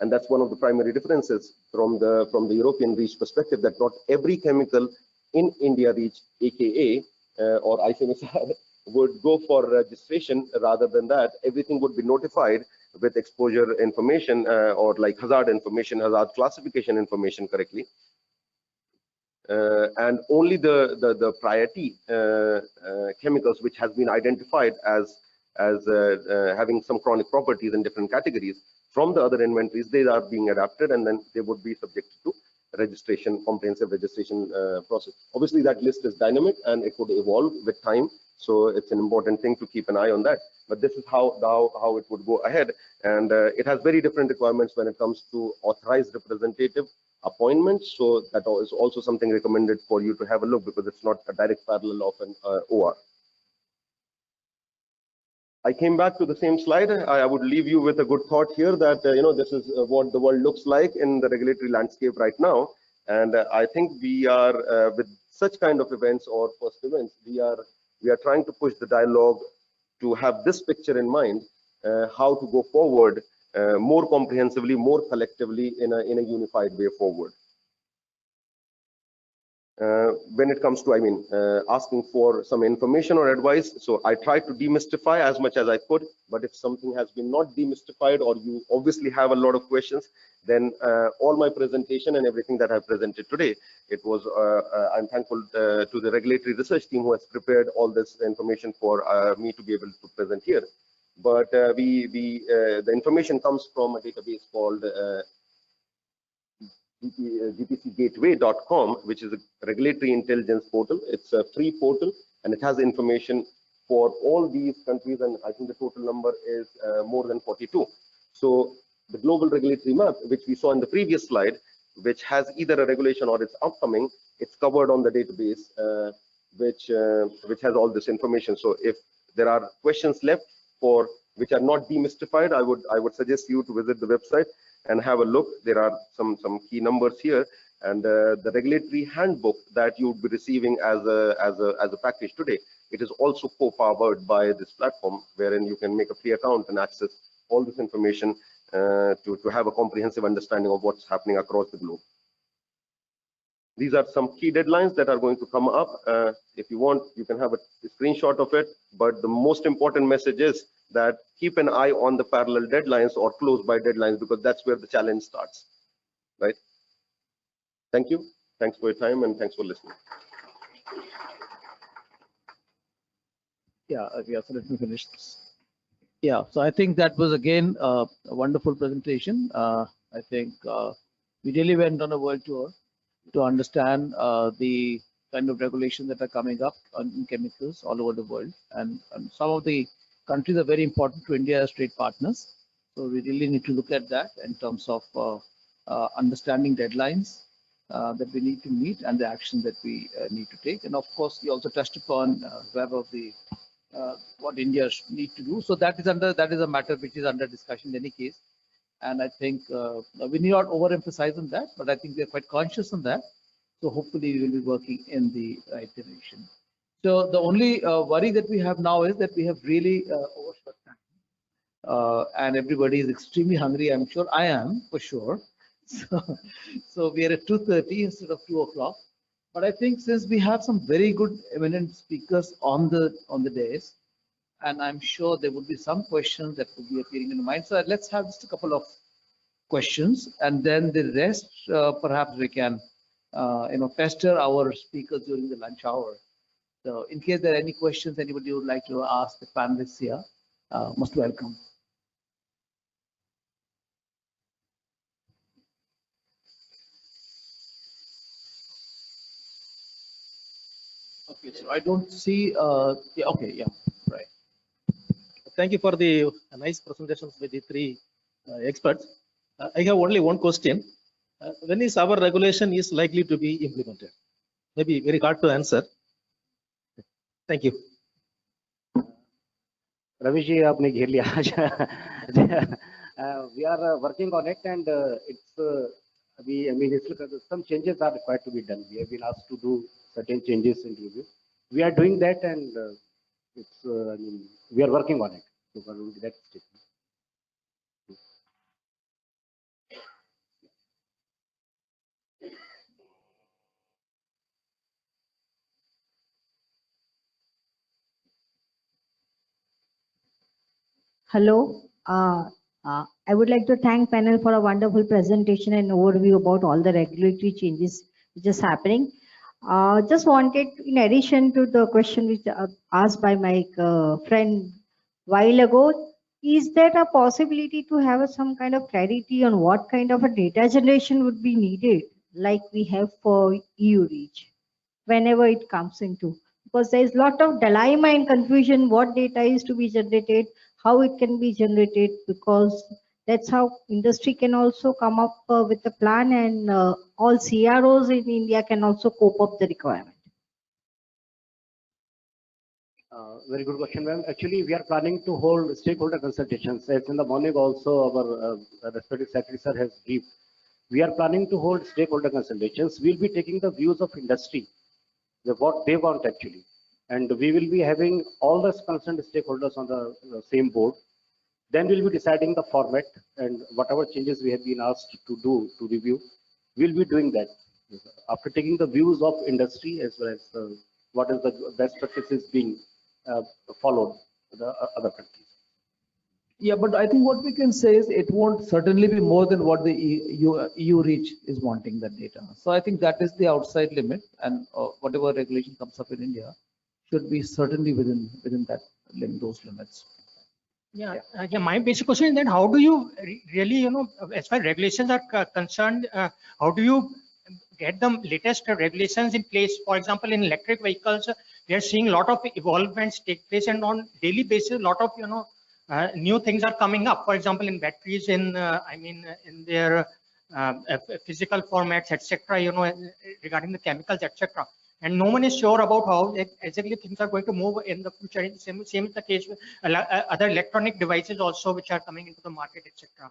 And that's one of the primary differences from the European REACH perspective, that not every chemical in India REACH, aka or ICMSR, would go for registration. Rather than that, everything would be notified with exposure information or like hazard information, hazard classification information correctly. And only the priority chemicals which has been identified as having some chronic properties in different categories from the other inventories, they are being adapted, and then they would be subject to registration, comprehensive registration process. Obviously, that list is dynamic and it would evolve with time, so it's an important thing to keep an eye on that. But this is how it would go ahead, and it has very different requirements when it comes to authorized representative appointments. So that is also something recommended for you to have a look, because it's not a direct parallel of an OR. I came back to the same slide. I would leave you with a good thought here that this is what the world looks like in the regulatory landscape right now, and I think we are with such kind of events or first events, we are trying to push the dialogue to have this picture in mind, how to go forward more comprehensively, more collectively in a unified way forward. When it comes to, asking for some information or advice, so I try to demystify as much as I could, but if something has been not demystified or you obviously have a lot of questions, then all my presentation and everything that I presented today, it was, I'm thankful to the regulatory research team who has prepared all this information for me to be able to present here. But the information comes from a database called gpcgateway.com, which is a regulatory intelligence portal. It's a free portal, and it has information for all these countries, and I think the total number is more than 42. So the global regulatory map, which we saw in the previous slide, which has either a regulation or it's upcoming, it's covered on the database. which has all this information. So if there are questions left for which are not demystified, I would suggest you to visit the website and have a look. There are some key numbers here, and the regulatory handbook that you would be receiving as a package today, it is also co-powered by this platform, wherein you can make a free account and access all this information to have a comprehensive understanding of what's happening across the globe. These are some key deadlines that are going to come up. If you want, you can have a screenshot of it, but the most important message is that keep an eye on the parallel deadlines or close by deadlines, because that's where the challenge starts, right? Thank you. Thanks for your time, and thanks for listening. Yeah, so let me finish this. Yeah, so I think that was again a wonderful presentation. I think we really went on a world tour to understand the kind of regulations that are coming up on chemicals all over the world. And some of the countries are very important to India as trade partners. So we really need to look at that in terms of understanding deadlines that we need to meet and the action that we need to take. And of course, you also touched upon web of the what India need to do. So that is a matter which is under discussion in any case. And I think we need not overemphasize on that, but I think we are quite conscious on that. So hopefully we will be working in the right direction. So the only worry that we have now is that we have really overshot time. And everybody is extremely hungry. I'm sure I am, for sure. So we are at 2:30 instead of 2 o'clock. But I think since we have some very good eminent speakers on the days, and I'm sure there would be some questions that would be appearing in the mind. So let's have just a couple of questions, and then the rest perhaps we can pester our speakers during the lunch hour. So in case there are any questions anybody would like to ask the panelists here, most welcome. Okay, so I don't see. Yeah, okay, yeah, right. Thank you for the nice presentations by the three experts. I have only one question. When is our regulation is likely to be implemented? Maybe very hard to answer. Thank you. Ravi ji, आपने घेर लिया we are working on it, and some changes are required to be done. We have been asked to do certain changes in review. We are doing that, and we are working on it. So that statement. Hello. I would like to thank panel for a wonderful presentation and overview about all the regulatory changes which is happening. Just wanted, in addition to the question which asked by my friend while ago, is there a possibility to have some kind of clarity on what kind of a data generation would be needed, like we have for EU reach, whenever it comes into? Because there is a lot of dilemma and confusion what data is to be generated, how it can be generated, because that's how industry can also come up with a plan, and all CROs in India can also cope up the requirement. Very good question, ma'am. Actually, we are planning to hold stakeholder consultations. As in the morning also, our respective secretary sir has briefed. We are planning to hold stakeholder consultations. We'll be taking the views of industry, what they want actually. And we will be having all the concerned stakeholders on the same board. Then we'll be deciding the format, and whatever changes we have been asked to do, to review, we'll be doing that after taking the views of industry as well as what is the best practices being followed in the other countries. Yeah, but I think what we can say is it won't certainly be more than what the EU reach is wanting, that data. So I think that is the outside limit, and whatever regulation comes up in India should be certainly within that those limits. Yeah, my basic question is that how do you really, as far as regulations are concerned, how do you get the latest regulations in place? For example, in electric vehicles, we are seeing a lot of evolvements take place, and on daily basis, a lot of new things are coming up. For example, in batteries, in their physical formats, etc. Regarding the chemicals, etc. and no one is sure about how exactly things are going to move in the future. Same is the case with other electronic devices also which are coming into the market, etc.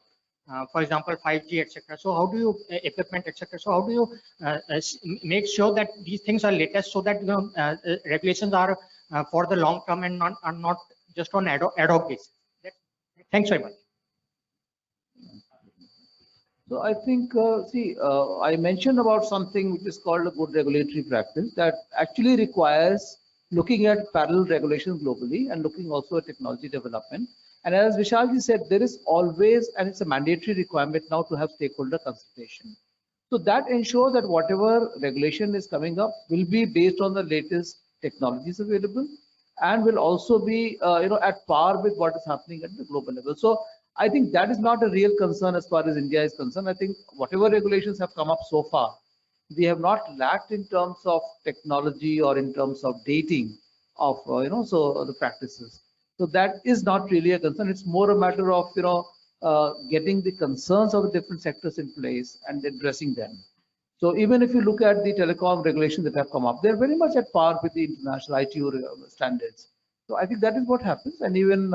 For example, 5G, etc. So how do you equipment, etc. So how do you make sure that these things are latest, so that regulations are for the long term and not just on ad hoc basis? Thanks very much. So I think, I mentioned about something which is called a good regulatory practice that actually requires looking at parallel regulations globally and looking also at technology development. And as Vishalji said, there is always, and it's a mandatory requirement now to have stakeholder consultation. So that ensures that whatever regulation is coming up will be based on the latest technologies available and will also be, at par with what is happening at the global level. So I think that is not a real concern as far as India is concerned. I think whatever regulations have come up so far, we have not lacked in terms of technology or in terms of dating of, so the practices. So that is not really a concern. It's more a matter of, getting the concerns of the different sectors in place and addressing them. So even if you look at the telecom regulations that have come up, they're very much at par with the international ITU standards. So I think that is what happens. And even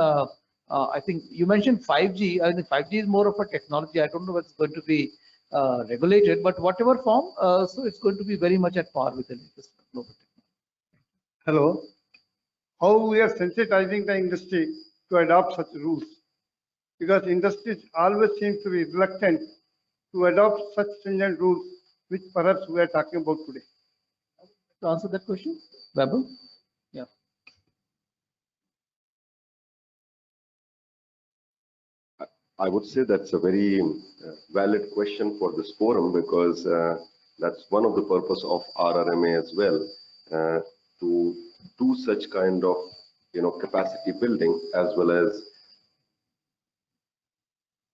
I think you mentioned 5G. I think 5G is more of a technology. I don't know whether it's going to be regulated, but whatever form, so it's going to be very much at par with the latest global technology. Hello. How we are sensitizing the industry to adopt such rules? Because industry always seems to be reluctant to adopt such stringent rules, which perhaps we are talking about today. To answer that question, Babu? Yeah. I would say that's a very valid question for this forum, because that's one of the purpose of RRMA as well, to do such kind of capacity building as well as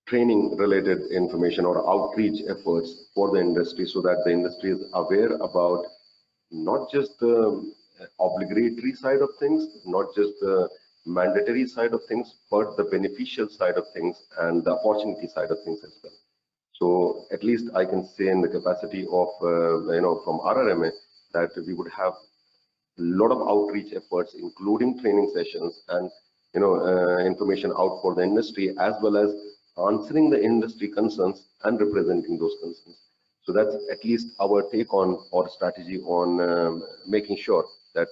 training related information or outreach efforts for the industry, so that the industry is aware about not just the obligatory side of things, not just the mandatory side of things, but the beneficial side of things and the opportunity side of things as well. So at least I can say in the capacity of, from RRMA, that we would have a lot of outreach efforts, including training sessions and, information out for the industry, as well as answering the industry concerns and representing those concerns. So that's at least our take on or strategy on making sure that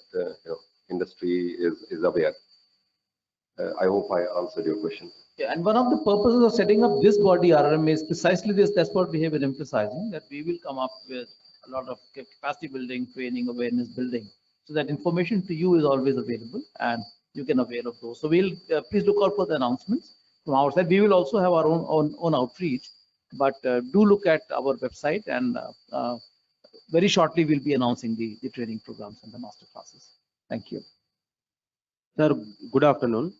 industry is aware. I hope I answered your question. Yeah, and one of the purposes of setting up this body RRMA is precisely this. That's what we have been emphasizing, that we will come up with a lot of capacity building, training, awareness building, so that information to you is always available and you can avail of those. So we'll please look out for the announcements from our side. We will also have our own outreach, but do look at our website, and very shortly we'll be announcing the training programs and the master classes. Thank you. Sir, good afternoon.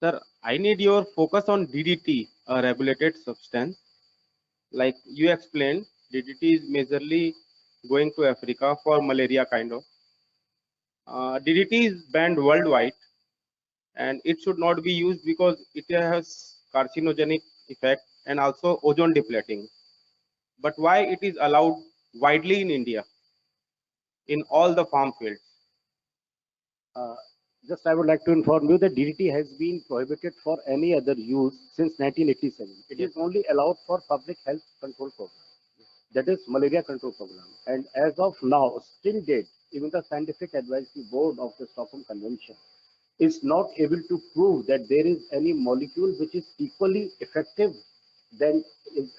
Sir, I need your focus on DDT, a regulated substance. Like you explained, DDT is majorly going to Africa for malaria kind of. DDT is banned worldwide, and it should not be used because it has carcinogenic effect and also ozone depleting. But why it is allowed widely in India in all the farm fields? Just I would like to inform you that DDT has been prohibited for any other use since 1987. It is only allowed for public health control program, that is malaria control program. And as of now, still date, even the Scientific Advisory Board of the Stockholm Convention is not able to prove that there is any molecule which is equally effective than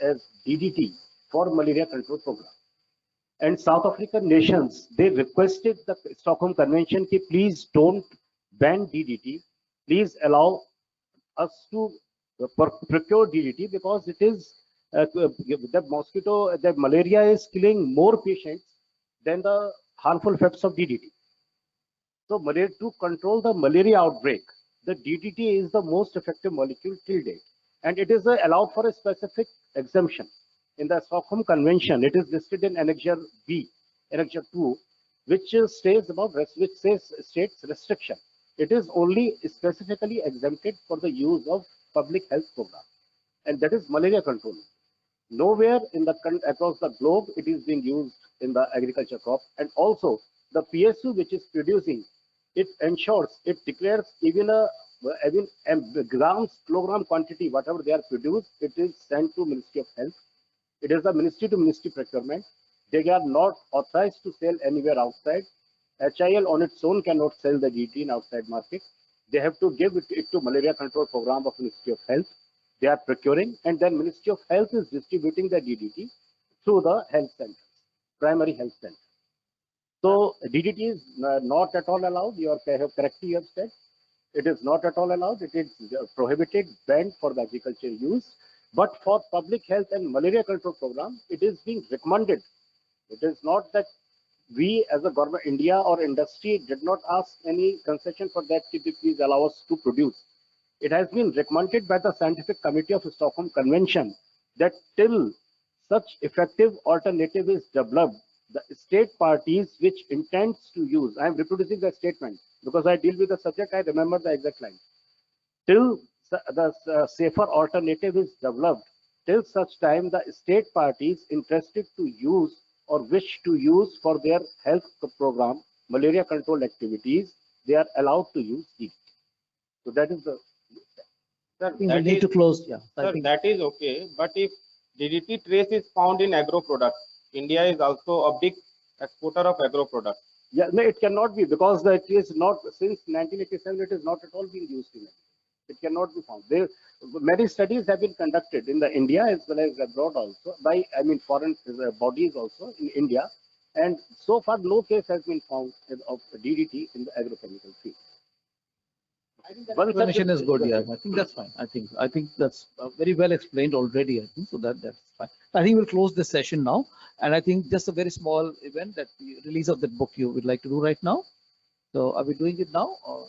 as DDT for malaria control program. And South African nations, they requested the Stockholm Convention ki please don't ban DDT, please allow us to procure DDT, because it is the malaria is killing more patients than the harmful effects of DDT. So to control the malaria outbreak, the DDT is the most effective molecule till date, and it is allowed for a specific exemption. In the Stockholm Convention, it is listed in Annexure B, Annexure 2, which states restriction. It is only specifically exempted for the use of public health program, and that is malaria control. Nowhere in the across the globe it is being used in the agriculture crop. And also the PSU which is producing, it ensures, it declares even a grams, kilogram quantity, whatever they are produced, it is sent to Ministry of Health. It is the ministry to ministry procurement. They are not authorized to sell anywhere outside. HIL on its own cannot sell the DDT in outside market. They have to give it to malaria control program of Ministry of Health. They are procuring, and then Ministry of Health is distributing the DDT through the health centers, primary health centers. So DDT is not at all allowed. You have correctly have said. It is not at all allowed. It is prohibited, banned for the agriculture use. But for public health and malaria control program, it is being recommended. It is not that we as a government, India or industry did not ask any concession for that, please allow us to produce. It has been recommended by the Scientific Committee of Stockholm Convention that till such effective alternative is developed, the state parties which intends to use, I am reproducing the statement because I deal with the subject, I remember the exact line. Till the safer alternative is developed, till such time the state parties interested to use or wish to use for their health program, malaria control activities, they are allowed to use DDT. So that is the. Sir, we need to close. Yeah. Sir, that is okay. But if DDT trace is found in agro products, India is also a big exporter of agro products. Yeah, no, it cannot be because it is not, since 1987, it is not at all being used in it. It cannot be found. Many studies have been conducted in the India as well as abroad also by, I mean, foreign bodies also in India. And so far, no case has been found of DDT in the agrochemical field. I think that explanation is good. Yeah, I think that's fine. I think that's very well explained already. I think so that's fine. I think we'll close this session now, and I think just a very small event, that the release of the book you would like to do right now. So are we doing it now? Or?